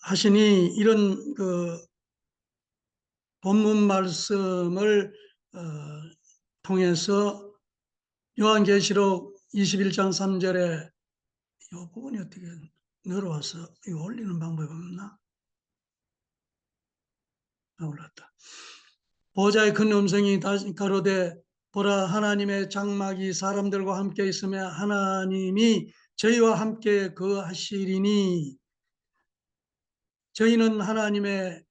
하시니 이런 본문 말씀을 통해서 요한계시록 21장 3절에 이 부분이 어떻게 늘어와서 이거 올리는 방법이 없나? 올랐다. 보좌의 큰 음성이 다시 가로되 보라, 하나님의 장막이 사람들과 함께 있으며 하나님이 저희와 함께 거하시리니 저희는 하나님의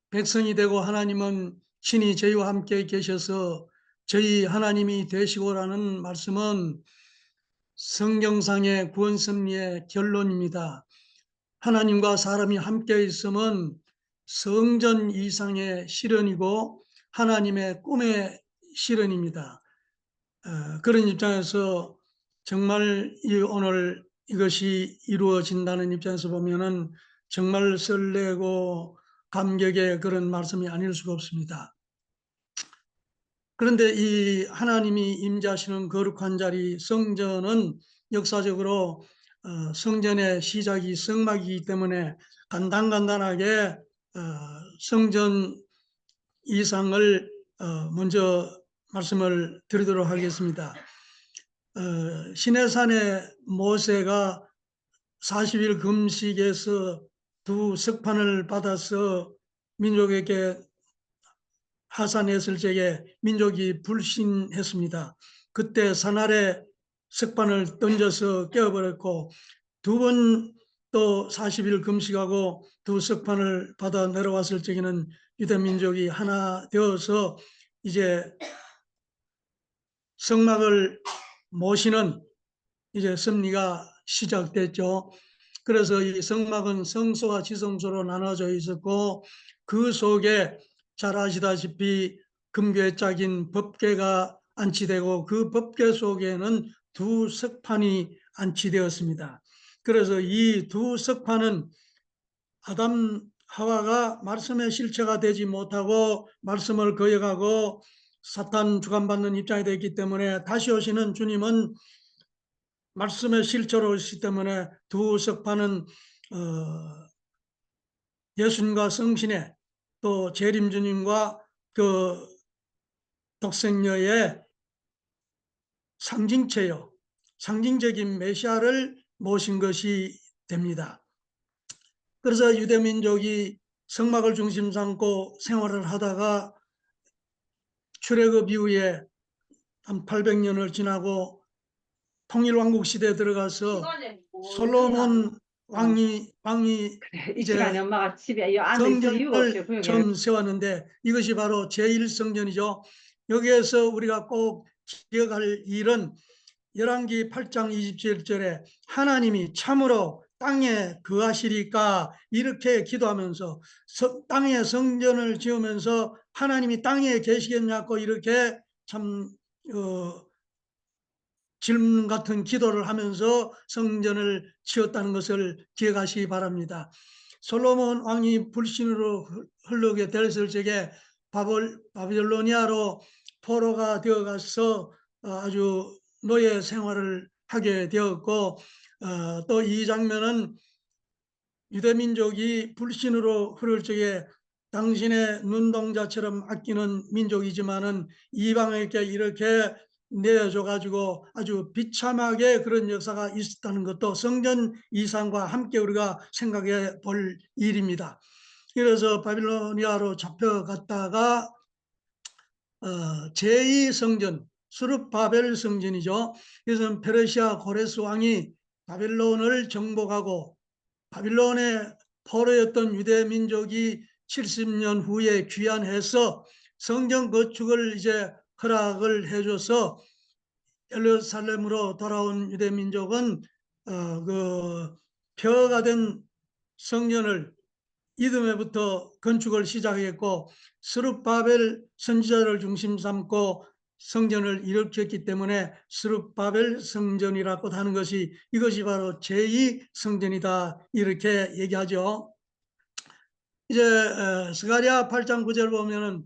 백성이 되고 하나님은 친히 저희와 함께 계셔서 저희 하나님이 되시고라는 말씀은 성경상의 구원 섭리의 결론입니다. 하나님과 사람이 함께 있으면 성전 이상의 실현이고 하나님의 꿈의 실현입니다. 그런 입장에서 정말 오늘 이것이 이루어진다는 입장에서 보면은 정말 설레고 감격의 그런 말씀이 아닐 수가 없습니다. 그런데 이 하나님이 임재하시는 거룩한 자리 성전은 역사적으로 성전의 시작이 성막이기 때문에 간단하게 성전 이상을 먼저 말씀을 드리도록 하겠습니다. 시내산의 모세가 40일 금식에서 두 석판을 받아서 민족에게 하산했을 적에 민족이 불신했습니다. 그때 산 아래 석판을 던져서 깨어버렸고 두 번 또 40일 금식하고 두 석판을 받아 내려왔을 적에는 유대 민족이 하나 되어서 이제 성막을 모시는 이제 섭리가 시작됐죠. 그래서 이 성막은 성소와 지성소로 나눠져 있었고 그 속에 잘 아시다시피 금괴 짝인 법궤가 안치되고 그 법궤 속에는 두 석판이 안치되었습니다. 그래서 이 두 석판은 아담 하와가 말씀의 실체가 되지 못하고 말씀을 거역하고 사탄 주관받는 입장이 되었기 때문에 다시 오시는 주님은 말씀의 실체로 오시기 때문에 두 석판은 예수님과 성신의 또 재림주님과 그 독생녀의 상징체요, 상징적인 메시아를 모신 것이 됩니다. 그래서 유대민족이 성막을 중심 삼고 생활을 하다가 출애굽 이후에 한 800년을 지나고 통일왕국 시대에 들어가서 솔로몬 왕이 이 시간에 엄마가 집에 앉아 있을 이유가 없어요. 성전을 처음 세웠는데 이것이 바로 제1성전이죠. 여기에서 우리가 꼭 기억할 일은 열왕기 8장 27절에 하나님이 참으로 땅에 거하시리까 이렇게 기도하면서 땅에 성전을 지으면서 하나님이 땅에 계시겠냐고 이렇게 참 질문 같은 기도를 하면서 성전을 지었다는 것을 기억하시기 바랍니다. 솔로몬 왕이 불신으로 흘러게 됐을 적에 바빌로니아로 포로가 되어가서 아주 노예 생활을 하게 되었고 또 이 장면은 유대민족이 불신으로 흐를 적에 당신의 눈동자처럼 아끼는 민족이지만은 이방에게 이렇게 내어줘 가지고 아주 비참하게 그런 역사가 있었다는 것도 성전 이상과 함께 우리가 생각해 볼 일입니다. 그래서 바빌로니아로 잡혀갔다가 제2성전 수르바벨 성전이죠. 이것은 페르시아 고레스 왕이 바빌론을 정복하고 바빌론의 포로였던 유대 민족이 70년 후에 귀환해서 성전 건축을 이제 허락을 해줘서 예루살렘으로 돌아온 유대 민족은 그 폐허가 된 성전을 이듬해부터 건축을 시작했고 스룹바벨 선지자를 중심 삼고 성전을 일으켰기 때문에 스룹바벨 성전이라고 하는 것이 이것이 바로 제2성전이다 이렇게 얘기하죠. 이제 스가랴 8장 9절 보면은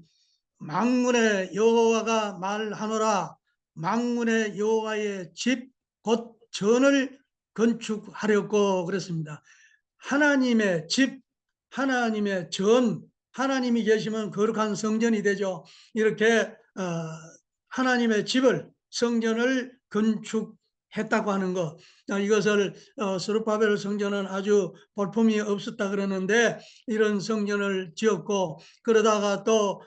만군의 여호와가 말하노라 만군의 여호와의 집 곧 전을 건축하려고 그랬습니다. 하나님의 집 하나님의 하나님이 계시면 거룩한 성전이 되죠. 이렇게 하나님의 집을, 성전을 건축했다고 하는 것. 이것을 스룹바벨 성전은 아주 볼품이 없었다 그러는데 이런 성전을 지었고, 그러다가 또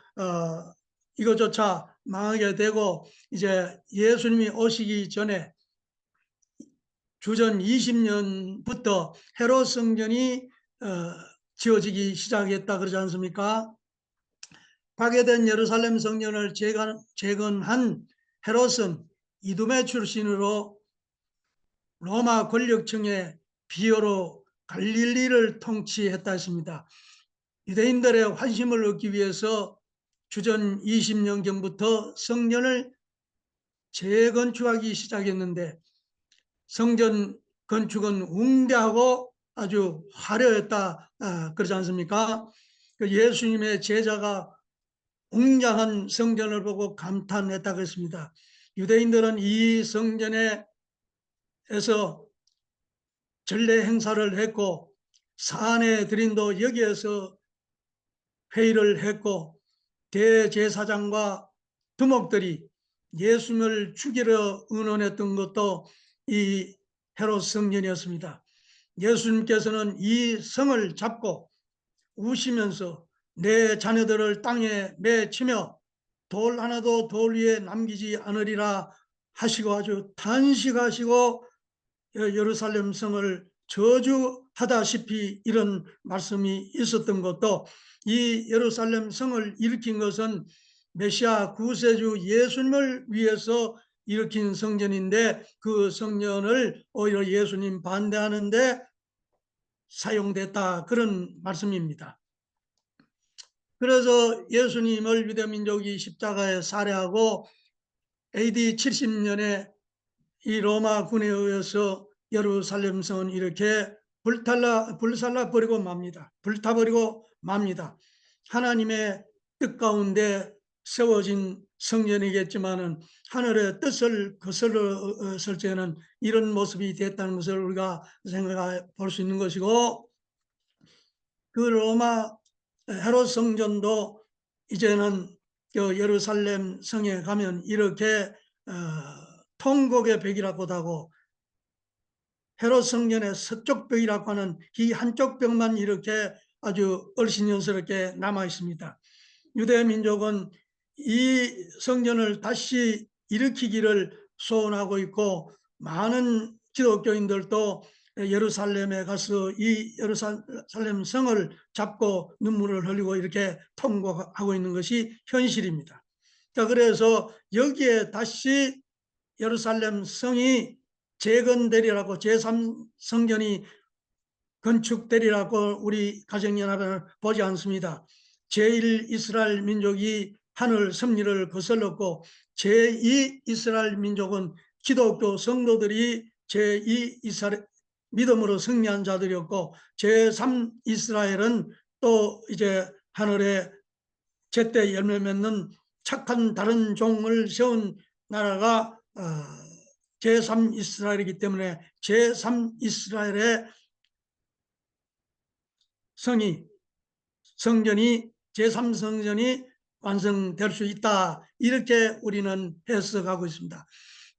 이것조차 망하게 되고, 이제 예수님이 오시기 전에 주전 20년부터 헤롯 성전이 지어지기 시작했다 그러지 않습니까? 파괴된 예루살렘 성전을 재건한 헤롯은 이두메 출신으로 로마 권력층의 비호로 갈릴리를 통치했다 했습니다. 유대인들의 환심을 얻기 위해서 주전 20년경부터 성전을 재건축하기 시작했는데, 성전 건축은 웅대하고 아주 화려했다 그러지 않습니까? 예수님의 제자가 웅장한 성전을 보고 감탄했다고 했습니다. 유대인들은 이 성전에서 전례 행사를 했고, 사내들인도 여기에서 회의를 했고, 대제사장과 두목들이 예수님을 죽이려 의논했던 것도 이 헤롯 성전이었습니다. 예수님께서는 이 성을 잡고 우시면서 내 자녀들을 땅에 매치며 돌 하나도 돌 위에 남기지 않으리라 하시고 아주 탄식하시고 예루살렘 성을 저주하다시피 이런 말씀이 있었던 것도, 이 예루살렘 성을 일으킨 것은 메시아 구세주 예수님을 위해서 일으킨 성전인데, 그 성전을 오히려 예수님 반대하는데 사용됐다, 그런 말씀입니다. 그래서 예수님을 유대민족이 십자가에 살해하고 AD 70년에 이 로마군에 의해서 예루살렘 성은 이렇게 불살라 버리고 맙니다. 불타버리고 맙니다. 하나님의 뜻 가운데 세워진 성전이겠지만은 하늘의 뜻을 거슬렀을 때는 이런 모습이 됐다는 것을 우리가 생각해 볼 수 있는 것이고, 그 로마 헤롯 성전도 이제는 예루살렘 성에 가면 이렇게 통곡의 벽이라고도 하고, 헤롯 성전의 서쪽 벽이라고 하는 이 한쪽 벽만 이렇게 아주 얼씬연스럽게 남아 있습니다. 유대 민족은 이 성전을 다시 일으키기를 소원하고 있고, 많은 기독교인들도 예루살렘에 가서 이 예루살렘 성을 잡고 눈물을 흘리고 이렇게 통곡하고 있는 것이 현실입니다. 자, 그래서 여기에 다시 예루살렘 성이 재건되리라고, 제3성전이 건축되리라고 우리 가정연합회는 보지 않습니다. 제1 이스라엘 민족이 하늘 섭리를 거슬렀고, 제2 이스라엘 민족은 기독교 성도들이 제2 이스라엘 믿음으로 승리한 자들이었고, 제3 이스라엘은 또 이제 하늘에 제때 열매 맺는 착한 다른 종을 세운 나라가 제3 이스라엘이기 때문에 제3 이스라엘의 성전이 제3성전이 완성될 수 있다, 이렇게 우리는 해석하고 있습니다.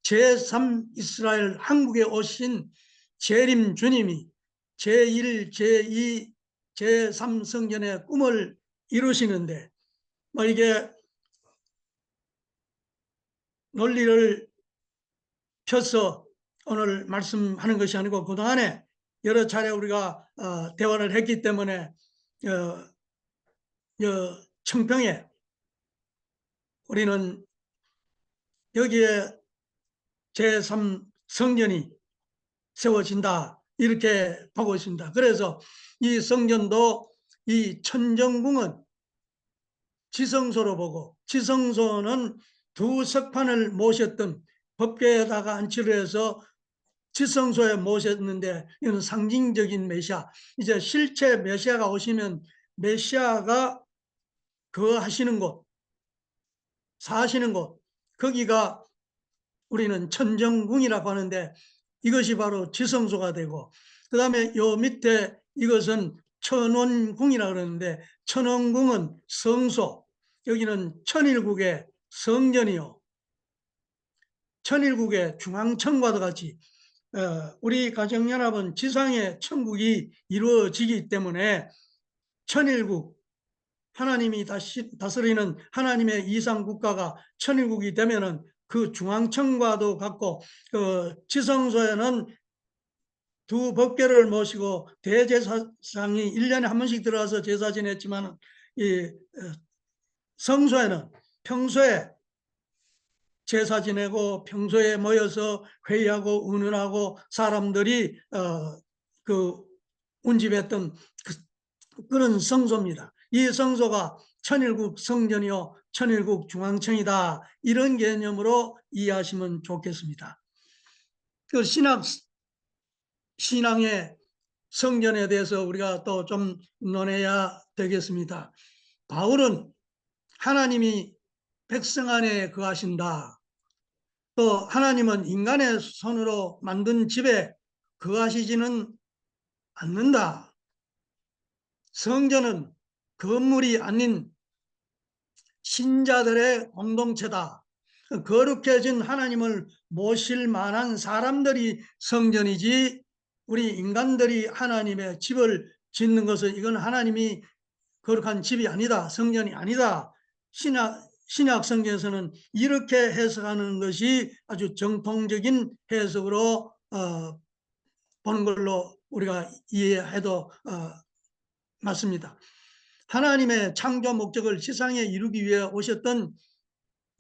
제3 이스라엘 한국에 오신 재림 주님이 제1, 제2, 제3성전의 꿈을 이루시는데, 이게 논리를 펴서 오늘 말씀하는 것이 아니고, 그동안에 여러 차례 우리가 대화를 했기 때문에 청평에 우리는 여기에 제3성전이 세워진다, 이렇게 보고 있습니다. 그래서 이 성전도 이 천정궁은 지성소로 보고, 지성소는 두 석판을 모셨던, 법궤에다가 안치를 해서 지성소에 모셨는데, 이건 상징적인 메시아, 이제 실제 메시아가 오시면 메시아가 거하시는 곳, 사시는 곳, 거기가 우리는 천정궁이라고 하는데, 이것이 바로 지성소가 되고, 그 다음에 요 밑에 이것은 천원궁이라 그러는데, 천원궁은 성소, 여기는 천일국의 성전이요, 천일국의 중앙천과도 같이 우리 가정연합은 지상에 천국이 이루어지기 때문에 천일국, 하나님이 다스리는 하나님의 이상국가가 천일국이 되면은 그 중앙천과도 같고, 지성소에는 두 법궤를 모시고 대제사장이 1년에 한 번씩 들어가서 제사 지냈지만, 이 성소에는 평소에 제사 지내고 평소에 모여서 회의하고 의논하고 사람들이 그 운집했던 그런 성소입니다. 이 성소가 천일국 성전이요 천일국 중앙청이다, 이런 개념으로 이해하시면 좋겠습니다. 그 신앙의 성전에 대해서 우리가 또 좀 논해야 되겠습니다. 바울은 하나님이 백성 안에 거하신다, 또 하나님은 인간의 손으로 만든 집에 거하시지는 않는다, 성전은 건물이 아닌 신자들의 공동체다, 거룩해진 하나님을 모실 만한 사람들이 성전이지 우리 인간들이 하나님의 집을 짓는 것은 이건 하나님이 거룩한 집이 아니다, 성전이 아니다. 신약 성경에서는 이렇게 해석하는 것이 아주 정통적인 해석으로 보는 걸로 우리가 이해해도 맞습니다. 하나님의 창조 목적을 세상에 이루기 위해 오셨던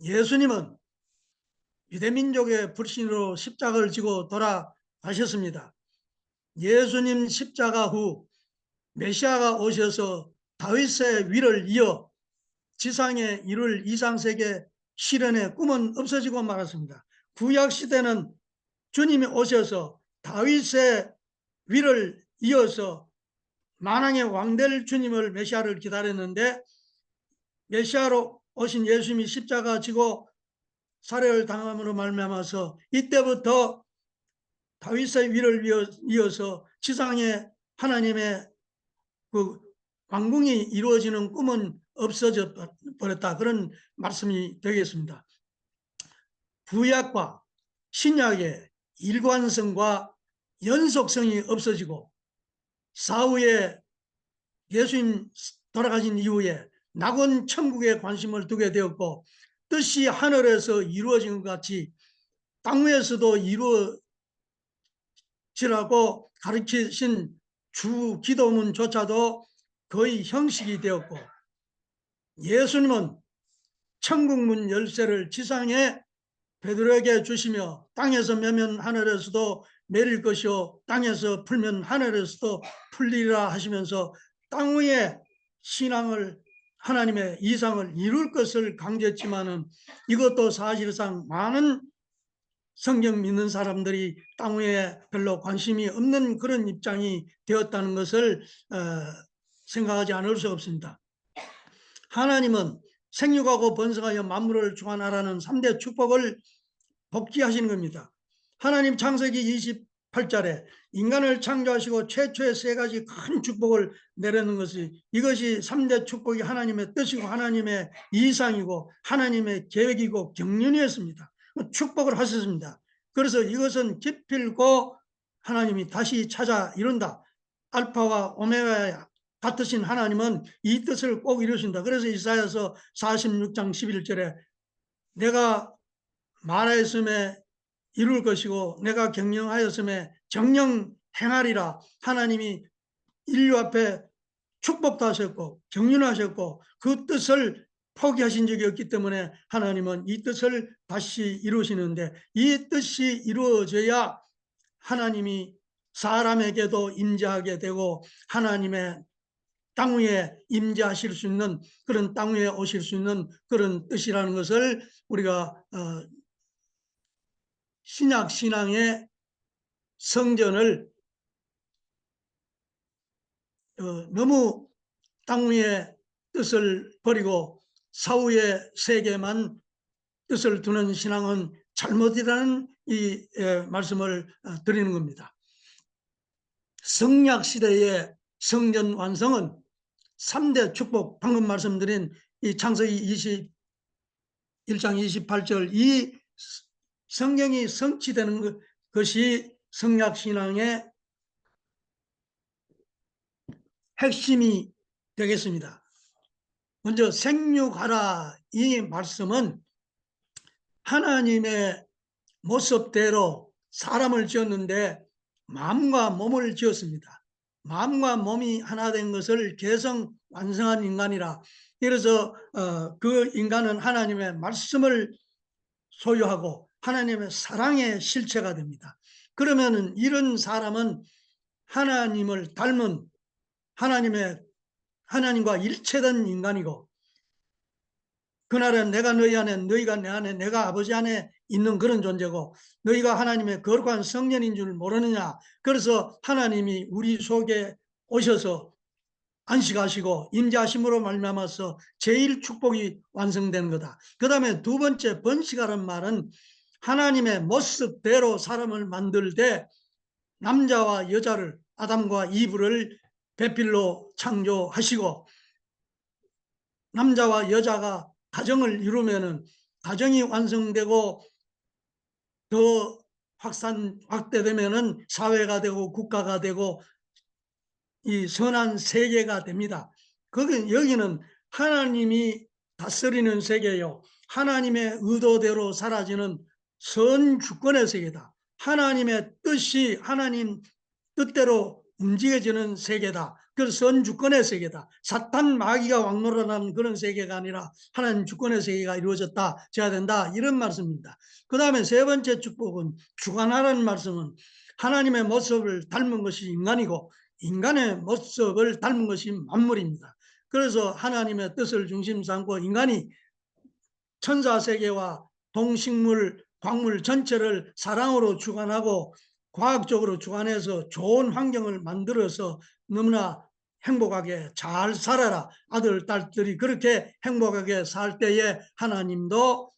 예수님은 유대민족의 불신으로 십자가를 지고 돌아가셨습니다. 예수님 십자가 후 메시아가 오셔서 다윗의 위를 이어 지상에 이룰 이상세계 실현의 꿈은 없어지고 말았습니다. 구약시대는 주님이 오셔서 다윗의 위를 이어서 만왕의 왕될 주님을, 메시아를 기다렸는데, 메시아로 오신 예수님이 십자가 지고 살해를 당함으로 말미암아서 이때부터 다윗의 위를 이어서 지상에 하나님의 그 왕궁이 이루어지는 꿈은 없어져 버렸다, 그런 말씀이 되겠습니다. 구약과 신약의 일관성과 연속성이 없어지고, 사후에 예수님 돌아가신 이후에 낙원 천국에 관심을 두게 되었고, 뜻이 하늘에서 이루어진 것 같이 땅 위에서도 이루어지라고 가르치신 주 기도문조차도 거의 형식이 되었고, 예수님은 천국문 열쇠를 지상에 베드로에게 주시며 땅에서 매면 하늘에서도 매릴 것이요 땅에서 풀면 하늘에서도 풀리리라 하시면서 땅 위에 신앙을, 하나님의 이상을 이룰 것을 강조했지만은, 이것도 사실상 많은 성경 믿는 사람들이 땅 위에 별로 관심이 없는 그런 입장이 되었다는 것을 생각하지 않을 수 없습니다. 하나님은 생육하고 번성하여 만물을 주관하라는 3대 축복을 복귀하시는 겁니다. 하나님 창세기 28절에 인간을 창조하시고 최초의 3가지 큰 축복을 내려는 것이, 이것이 3대 축복이 하나님의 뜻이고 하나님의 이상이고 하나님의 계획이고 경륜이었습니다. 축복을 하셨습니다. 그래서 이것은 기필코 하나님이 다시 찾아 이룬다, 알파와 오메가 같으신 하나님은 이 뜻을 꼭 이루신다. 그래서 이사야서 46장 11절에 내가 말하였음에 이룰 것이고 내가 경영하였음에 정령 행하리라, 하나님이 인류 앞에 축복도 하셨고 경륜하셨고 그 뜻을 포기하신 적이 없기 때문에 하나님은 이 뜻을 다시 이루시는데, 이 뜻이 이루어져야 하나님이 사람에게도 임재하게 되고 하나님의 땅 위에 임재하실 수 있는, 그런 땅 위에 오실 수 있는 그런 뜻이라는 것을 우리가 신약 신앙의 성전을 너무 땅 위에 뜻을 버리고 사후의 세계만 뜻을 두는 신앙은 잘못이라는 이 말씀을 드리는 겁니다. 성약 시대에 성전 완성은 3대 축복, 방금 말씀드린 이 창세기 21장 28절 이 성경이 성취되는 것이 성약신앙의 핵심이 되겠습니다. 먼저 생육하라 이 말씀은 하나님의 모습대로 사람을 지었는데 마음과 몸을 지었습니다. 마음과 몸이 하나 된 것을 개성 완성한 인간이라. 그래서 그 인간은 하나님의 말씀을 소유하고 하나님의 사랑의 실체가 됩니다. 그러면 이런 사람은 하나님을 닮은 하나님과 일체된 인간이고, 그날은 내가 너희 안에, 너희가 내 안에, 내가 아버지 안에 있는 그런 존재고, 너희가 하나님의 거룩한 성전인 줄 모르느냐. 그래서 하나님이 우리 속에 오셔서 안식하시고 임재하심으로 말미암아서 제일 축복이 완성되는 거다. 그 다음에 두 번째, 번식하는 말은 하나님의 모습대로 사람을 만들 때 남자와 여자를, 아담과 이브를 배필로 창조하시고, 남자와 여자가 가정을 이루면은 가정이 완성되고 더 확대되면은 사회가 되고 국가가 되고 이 선한 세계가 됩니다. 여기는 하나님이 다스리는 세계요, 하나님의 의도대로 사라지는 선 주권의 세계다. 하나님의 뜻이 하나님 뜻대로 움직여지는 세계다. 그래서 선 주권의 세계다. 사탄 마귀가 왕노릇하는 그런 세계가 아니라 하나님 주권의 세계가 이루어졌다, 돼야 된다, 이런 말씀입니다. 그 다음에 세 번째 축복은 주관하라는 말씀은 하나님의 모습을 닮은 것이 인간이고 인간의 모습을 닮은 것이 만물입니다. 그래서 하나님의 뜻을 중심 삼고 인간이 천사세계와 동식물, 광물 전체를 사랑으로 주관하고 과학적으로 주관해서 좋은 환경을 만들어서 너무나 행복하게 잘 살아라, 아들, 딸들이 그렇게 행복하게 살 때에 하나님도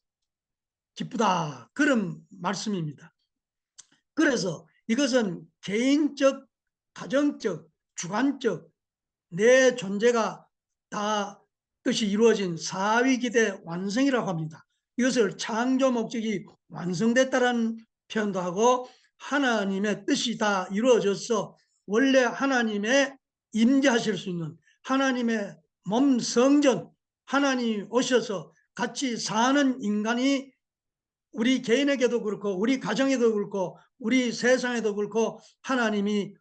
기쁘다, 그런 말씀입니다. 그래서 이것은 개인적, 가정적, 주관적 내 존재가 다 뜻이 이루어진 사위기대 완성이라고 합니다. 이것을 창조 목적이 완성됐다는 표현도 하고 하나님의 뜻이 다 이루어져서 원래 하나님의 임재하실 수 있는 하나님의 몸 성전, 하나님이 오셔서 같이 사는 인간이 우리 개인에게도 그렇고 우리 가정에도 그렇고 우리 세상에도 그렇고 하나님이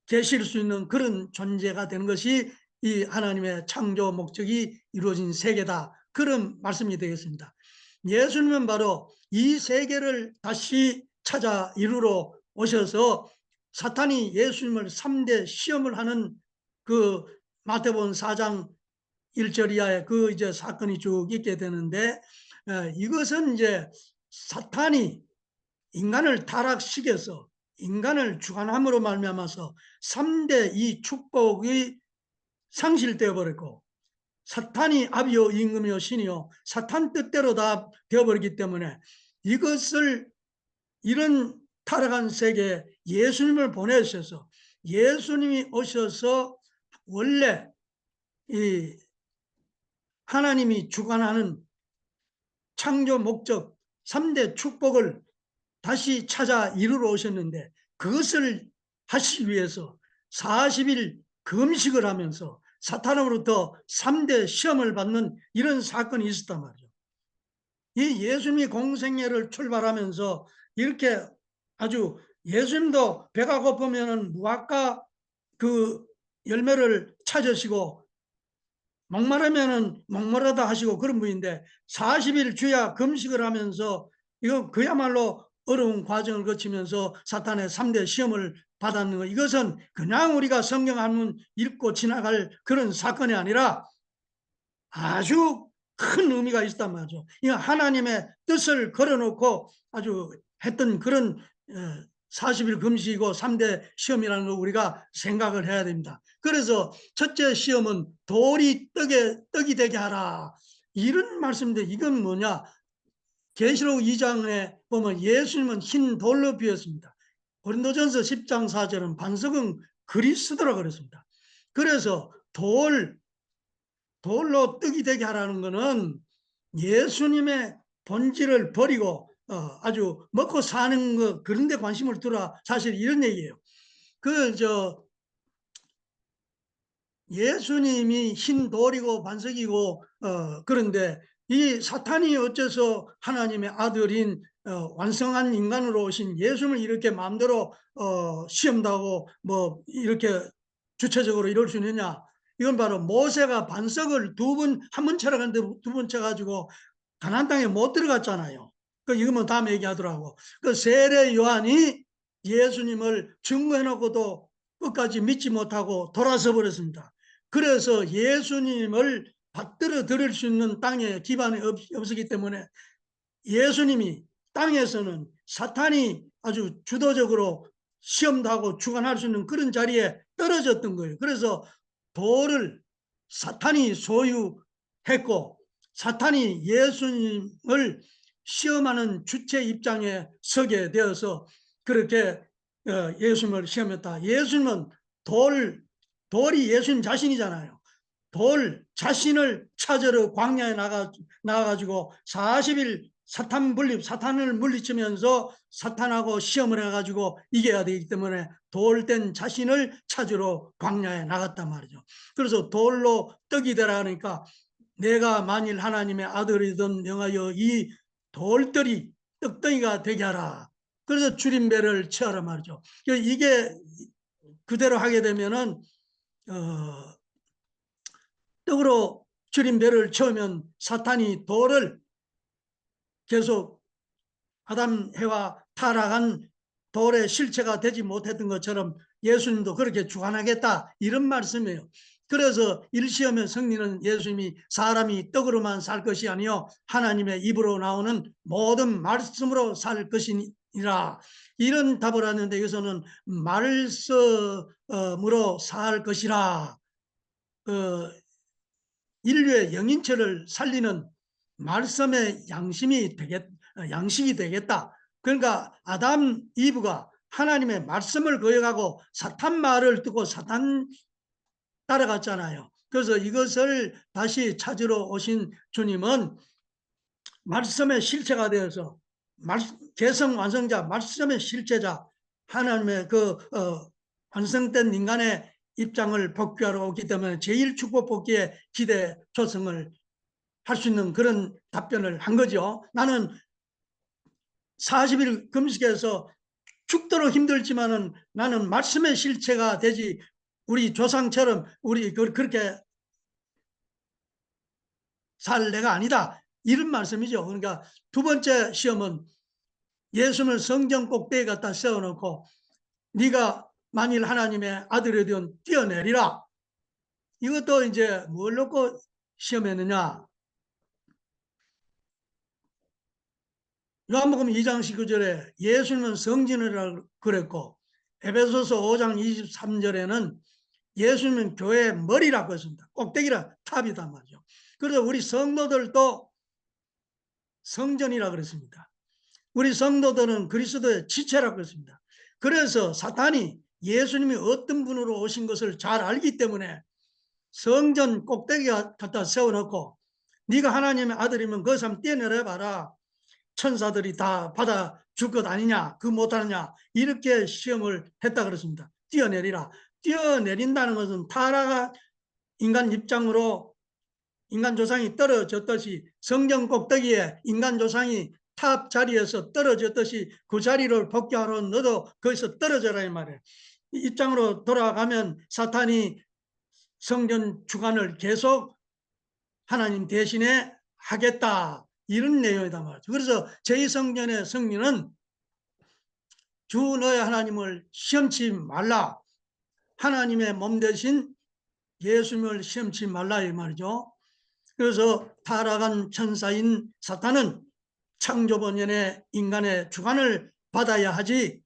계실 수 있는 그런 존재가 되는 것이 이 하나님의 창조 목적이 이루어진 세계다, 그런 말씀이 되겠습니다. 예수님은 바로 이 세계를 다시 찾아 이루러 오셔서 사탄이 예수님을 3대 시험을 하는 그 마태복음 4장 1절 이하에 그 이제 사건이 쭉 있게 되는데, 이것은 이제 사탄이 인간을 타락시켜서 인간을 주관함으로 말미암아서 3대 이 축복이 상실되어 버렸고, 사탄이 아비요 임금이요 신이요 사탄 뜻대로 다 되어버리기 때문에 이런 타락한 세계에 예수님을 보내셔서 예수님이 오셔서 원래 이 하나님이 주관하는 창조 목적 3대 축복을 다시 찾아 이루러 오셨는데, 그것을 하시기 위해서 40일 금식을 하면서 사탄으로부터 3대 시험을 받는 이런 사건이 있었단 말이죠. 이 예수님이 공생애를 출발하면서 이렇게 아주, 예수님도 배가 고프면 무화과 그 열매를 찾으시고 목마르면 목마르다 하시고 그런 분인데 40일 주야 금식을 하면서 이거 그야말로 어려운 과정을 거치면서 사탄의 3대 시험을 받았는 것, 이것은 그냥 우리가 성경 한문 읽고 지나갈 그런 사건이 아니라 아주 큰 의미가 있단 말이죠. 이 하나님의 뜻을 걸어놓고 아주 했던 그런 40일 금식이고 3대 시험이라는 걸 우리가 생각을 해야 됩니다. 그래서 첫째 시험은 돌이 떡이 되게 하라, 이런 말씀인데 이건 뭐냐, 계시록 2장에 보면 예수님은 흰 돌로 비었습니다. 고린도전서 10장 4절은 반석은 그리스도라 그랬습니다. 그래서 돌로 떡이 되게 하라는 것은 예수님의 본질을 버리고 아주 먹고 사는 거 그런 데 관심을 두라, 사실 이런 얘기예요. 예수님이 흰 돌이고 반석이고 그런데 이 사탄이 어째서 하나님의 아들인 완성한 인간으로 오신 예수님을 이렇게 마음대로 시험다고 뭐 이렇게 주체적으로 이럴 수 있느냐? 이건 바로 모세가 반석을 한 번 쳐라갔는데 두 번 쳐가지고 가나안 땅에 못 들어갔잖아요. 이거 뭐 다음에 얘기하더라고. 세례 요한이 예수님을 증거해놓고도 끝까지 믿지 못하고 돌아서 버렸습니다. 그래서 예수님을 받들어 들일 수 있는 땅에 기반이 없었기 때문에 예수님이 땅에서는 사탄이 아주 주도적으로 시험도 하고 주관할 수 있는 그런 자리에 떨어졌던 거예요. 그래서 돌을 사탄이 소유했고 사탄이 예수님을 시험하는 주체 입장에 서게 되어서 그렇게 예수님을 시험했다. 예수님은 돌이 예수님 자신이잖아요. 돌 자신을 찾으러 광야에 나가가지고 40일 사탄을 물리치면서 사탄하고 시험을 해가지고 이겨야 되기 때문에 돌된 자신을 찾으러 광야에 나갔단 말이죠. 그래서 돌로 떡이 되라 하니까 내가 만일 하나님의 아들이든 명하여 이 돌들이 떡덩이가 되게 하라. 그래서 줄임배를 취하라 말이죠. 이게 그대로 하게 되면은 떡으로 줄임배를 채우면 사탄이 돌을 계속 아담 해와 타락한 돌의 실체가 되지 못했던 것처럼 예수님도 그렇게 주관하겠다, 이런 말씀이에요. 그래서 일시험의 승리는 예수님이 사람이 떡으로만 살 것이 아니요 하나님의 입으로 나오는 모든 말씀으로 살 것이니라, 이런 답을 하는데 여기서는 말씀으로 살 것이라, 인류의 영인체를 살리는 말씀의 양식이 되겠다. 그러니까 아담 이브가 하나님의 말씀을 거역하고 사탄 말을 듣고 사탄 따라갔잖아요. 그래서 이것을 다시 찾으러 오신 주님은 말씀의 실체가 되어서 개성 완성자, 말씀의 실체자, 하나님의 완성된 인간의 입장을 복귀하러 오기 때문에 제1축복 복귀의 기대 조성을 할 수 있는 그런 답변을 한 거죠. 나는 40일 금식해서 죽도록 힘들지만은 나는 말씀의 실체가 되지, 우리 조상처럼 우리 그렇게 살 내가 아니다, 이런 말씀이죠. 그러니까 두 번째 시험은 예수를 성경 꼭대기에 갖다 세워놓고 네가 만일 하나님의 아들이든 뛰어내리라. 이것도 이제 뭘 놓고 시험했느냐? 요한복음 2장 19절에 예수님은 성진이라고 그랬고, 에베소서 5장 23절에는 예수님은 교회의 머리라고 했습니다. 꼭대기라, 탑이단 말이죠. 그래서 우리 성도들도 성전이라고 그랬습니다. 우리 성도들은 그리스도의 지체라고 그랬습니다. 그래서 사탄이 예수님이 어떤 분으로 오신 것을 잘 알기 때문에 성전 꼭대기 갖다 세워놓고 네가 하나님의 아들이면 그 사람 뛰어내려봐라, 천사들이 다 받아줄 것 아니냐, 그 못하느냐, 이렇게 시험을 했다 그랬습니다. 뛰어내리라. 뛰어내린다는 것은 타락한 인간 입장으로 인간 조상이 떨어졌듯이, 성경 꼭대기에 인간 조상이 탑 자리에서 떨어졌듯이 그 자리를 복귀하러 너도 거기서 떨어져라, 이 말이에요. 이 입장으로 돌아가면 사탄이 성전 주관을 계속 하나님 대신에 하겠다, 이런 내용이다 말이죠. 그래서 제2성전의 승리는 주 너의 하나님을 시험치 말라, 하나님의 몸 대신 예수님을 시험치 말라, 이 말이죠. 그래서 타락한 천사인 사탄은 창조 본연의 인간의 주관을 받아야 하지,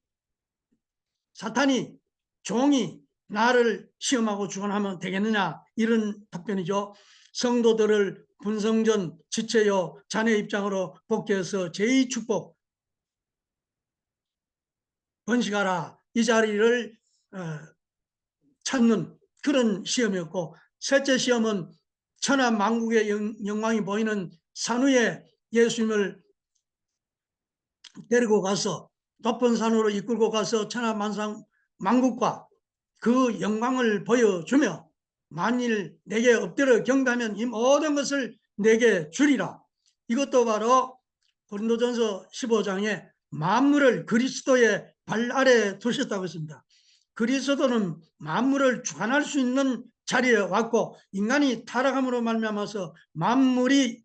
사탄이 종이 나를 시험하고 주관하면 되겠느냐, 이런 답변이죠. 성도들을 분성전 지체요 자녀 입장으로 복귀해서 제2축복 번식하라, 이 자리를 찾는 그런 시험이었고, 셋째 시험은 천하 만국의 영광이 보이는 산위에 예수님을 데리고 가서 높은 산으로 이끌고 가서 천하 만국과 그 영광을 보여주며 만일 내게 엎드려 경배하면 이 모든 것을 내게 주리라. 이것도 바로 고린도전서 15장에 만물을 그리스도의 발 아래 두셨다고 했습니다. 그리스도는 만물을 주관할 수 있는 자리에 왔고, 인간이 타락함으로 말미암아서 만물을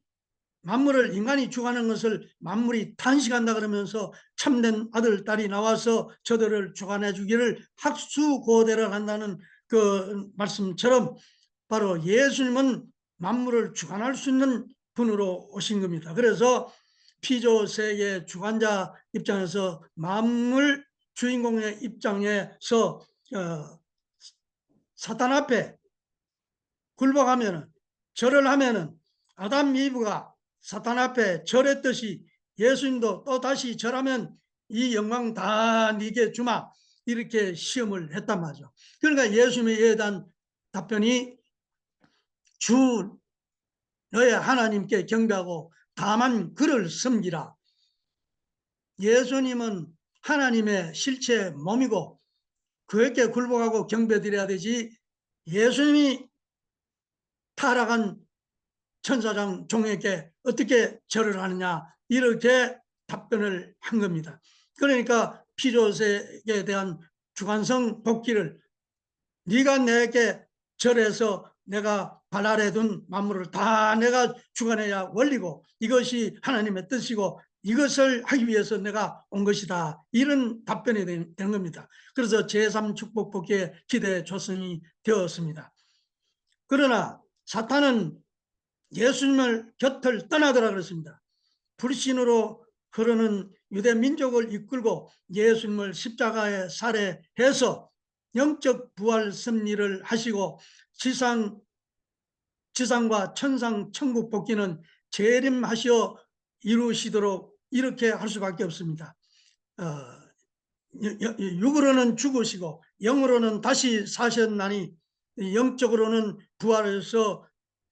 인간이 주관하는 것을 만물이 탄식한다 그러면서 참된 아들 딸이 나와서 저들을 주관해 주기를 학수고대를 한다는 그 말씀처럼, 바로 예수님은 만물을 주관할 수 있는 분으로 오신 겁니다. 그래서 피조세계 주관자 입장에서, 만물 주인공의 입장에서 사탄 앞에 굴복하면은, 절을 하면은, 아담 이브가 사탄 앞에 절했듯이 예수님도 또 다시 절하면 이 영광 다 네게 주마, 이렇게 시험을 했단 말이죠. 그러니까 예수님에 대한 답변이, 주 너의 하나님께 경배하고 다만 그를 섬기라. 예수님은 하나님의 실체 몸이고 그에게 굴복하고 경배드려야 되지, 예수님이 타락한 천사장 종에게 어떻게 절을 하느냐, 이렇게 답변을 한 겁니다. 그러니까 피조세에 대한 주관성 복귀를, 네가 내게 절해서 내가 발 아래 둔 만물을 다 내가 주관해야 원리고 이것이 하나님의 뜻이고 이것을 하기 위해서 내가 온 것이다, 이런 답변이 된 겁니다. 그래서 제3축복 복귀의 기대 조성이 되었습니다. 그러나 사탄은 예수님을 곁을 떠나더라 그랬습니다. 불신으로 흐르는 유대 민족을 이끌고 예수님을 십자가에 살해해서 영적 부활 섭리를 하시고 지상과 천상 천국 복귀는 재림하시어 이루시도록 이렇게 할 수밖에 없습니다. 육으로는 죽으시고 영으로는 다시 사셨나니 영적으로는 부활해서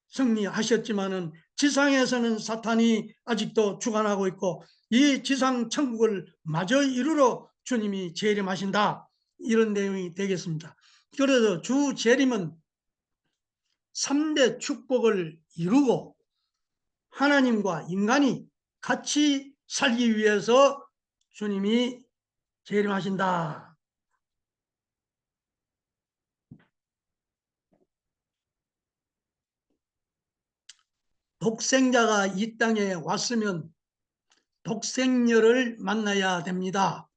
승리하셨지만은 지상에서는 사탄이 아직도 주관하고 있고 이 지상 천국을 마저 이루러 주님이 재림하신다, 이런 내용이 되겠습니다. 그래서 주 재림은 3대 축복을 이루고 하나님과 인간이 같이 살기 위해서 주님이 재림하신다. 독생자가 이 땅에 왔으면 독생녀를 만나야 됩니다.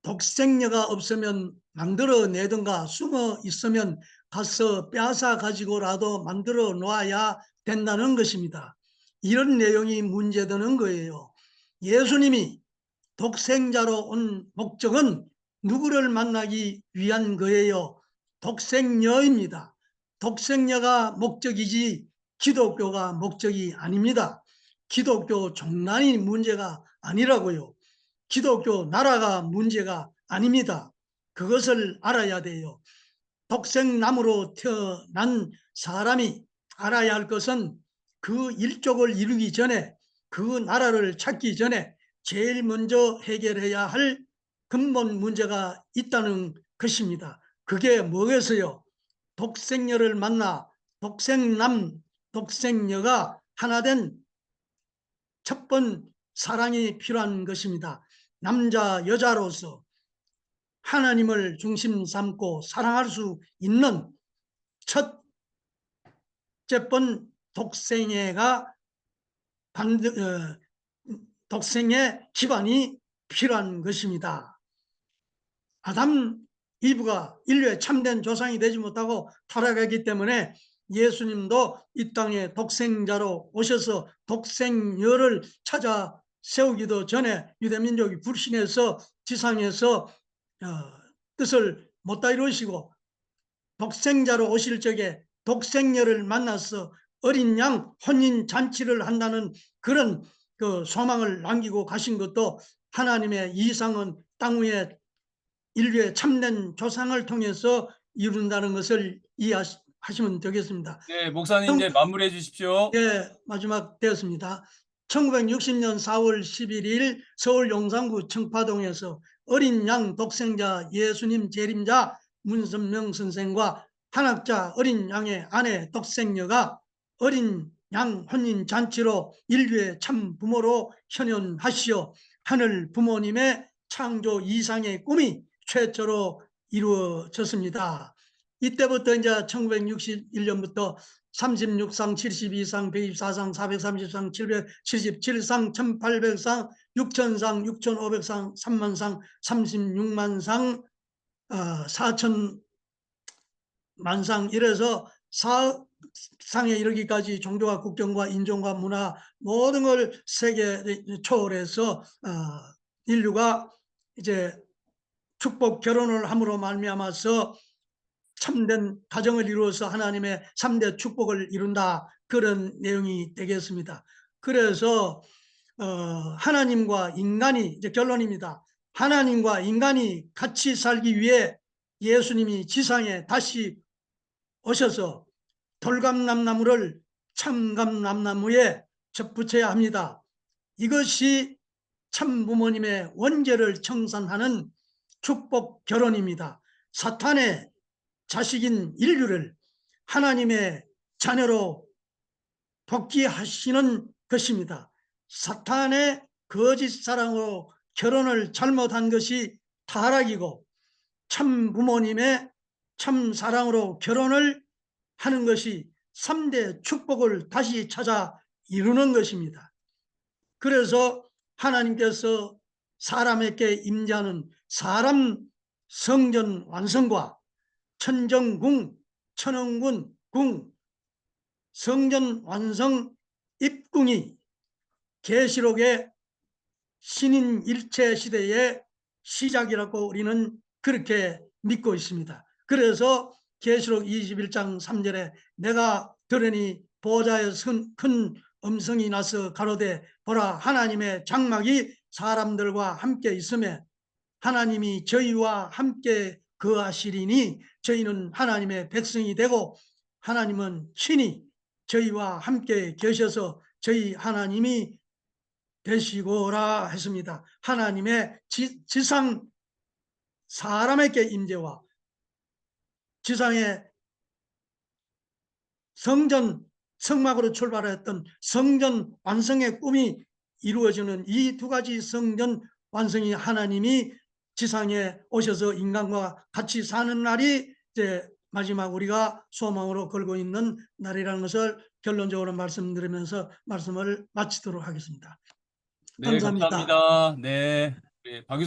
독생녀가 없으면 만들어내든가 숨어 있으면 가서 빼앗아 가지고라도 만들어 놓아야 된다는 것입니다. 이런 내용이 문제되는 거예요. 예수님이 독생자로 온 목적은 누구를 만나기 위한 거예요? 독생녀입니다. 독생녀가 목적이지 기독교가 목적이 아닙니다. 기독교 종란이 문제가 아니라고요. 기독교 나라가 문제가 아닙니다. 그것을 알아야 돼요. 독생남으로 태어난 사람이 알아야 할 것은 그 일족을 이루기 전에, 그 나라를 찾기 전에 제일 먼저 해결해야 할 근본 문제가 있다는 것입니다. 그게 뭐겠어요? 독생녀를 만나 독생남, 독생녀가 하나 된 첫 번 사랑이 필요한 것입니다. 남자, 여자로서 하나님을 중심 삼고 사랑할 수 있는 첫째 번 독생의 기반이 필요한 것입니다. 아담, 이브가 인류의 참된 조상이 되지 못하고 타락하기 때문에 예수님도 이 땅에 독생자로 오셔서 독생녀를 찾아 세우기도 전에 유대민족이 불신해서 지상에서 뜻을 못다 이루시고 독생자로 오실 적에 독생녀를 만나서 어린 양 혼인 잔치를 한다는 그런 그 소망을 남기고 가신 것도 하나님의 이상은 땅 위에 인류의 참된 조상을 통해서 이룬다는 것을 이해하시면 되겠습니다. 네, 목사님 이제 마무리해 주십시오. 예, 마지막 되었습니다. 1960년 4월 11일 서울 용산구 청파동에서 어린 양 독생자 예수님 재림자 문선명 선생과 한학자 어린 양의 아내 독생녀가 어린 양 혼인 잔치로 인류의 참 부모로 현현하시어 하늘 부모님의 창조 이상의 꿈이 최초로 이루어졌습니다. 이때부터 이제 1961년부터 36상, 72상, 124상, 430상, 777상, 1800상, 6000상, 6500상, 3만상, 36만상, 4000만상 이래서 사상에 이르기까지 종교와 국경과 인종과 문화 모든 걸 세계 초월해서 인류가 이제 축복 결혼을 함으로 말미암아서 참된 가정을 이루어서 하나님의 3대 축복을 이룬다, 그런 내용이 되겠습니다. 그래서 하나님과 인간이, 이제 결론입니다. 하나님과 인간이 같이 살기 위해 예수님이 지상에 다시 오셔서 돌감람나무를 참감람나무에 접붙여야 합니다. 이것이 참 부모님의 원죄를 청산하는 축복 결혼입니다. 사탄의 자식인 인류를 하나님의 자녀로 복귀하시는 것입니다. 사탄의 거짓 사랑으로 결혼을 잘못한 것이 타락이고, 참 부모님의 참 사랑으로 결혼을 하는 것이 3대 축복을 다시 찾아 이루는 것입니다. 그래서 하나님께서 사람에게 임재하는 사람 성전 완성과 천정궁, 천왕군 궁, 성전 완성 입궁이 계시록의 신인 일체 시대의 시작이라고 우리는 그렇게 믿고 있습니다. 그래서 계시록 21장 3절에 내가 들으니 보좌에 큰 음성이 나서 가로되 보라 하나님의 장막이 사람들과 함께 있으며 하나님이 저희와 함께 거하시리니 저희는 하나님의 백성이 되고 하나님은 친히 저희와 함께 계셔서 저희 하나님이 되시고라 했습니다. 하나님의 지상 사람에게 임재와 지상의 성전 성막으로 출발했던 성전 완성의 꿈이 이루어지는 이 두 가지 성전 완성이 하나님이 지상에 오셔서 인간과 같이 사는 날이 이제 마지막 우리가 소망으로 걸고 있는 날이라는 것을 결론적으로 말씀드리면서 말씀을 마치도록 하겠습니다. 네, 감사합니다. 감사합니다. 네. 박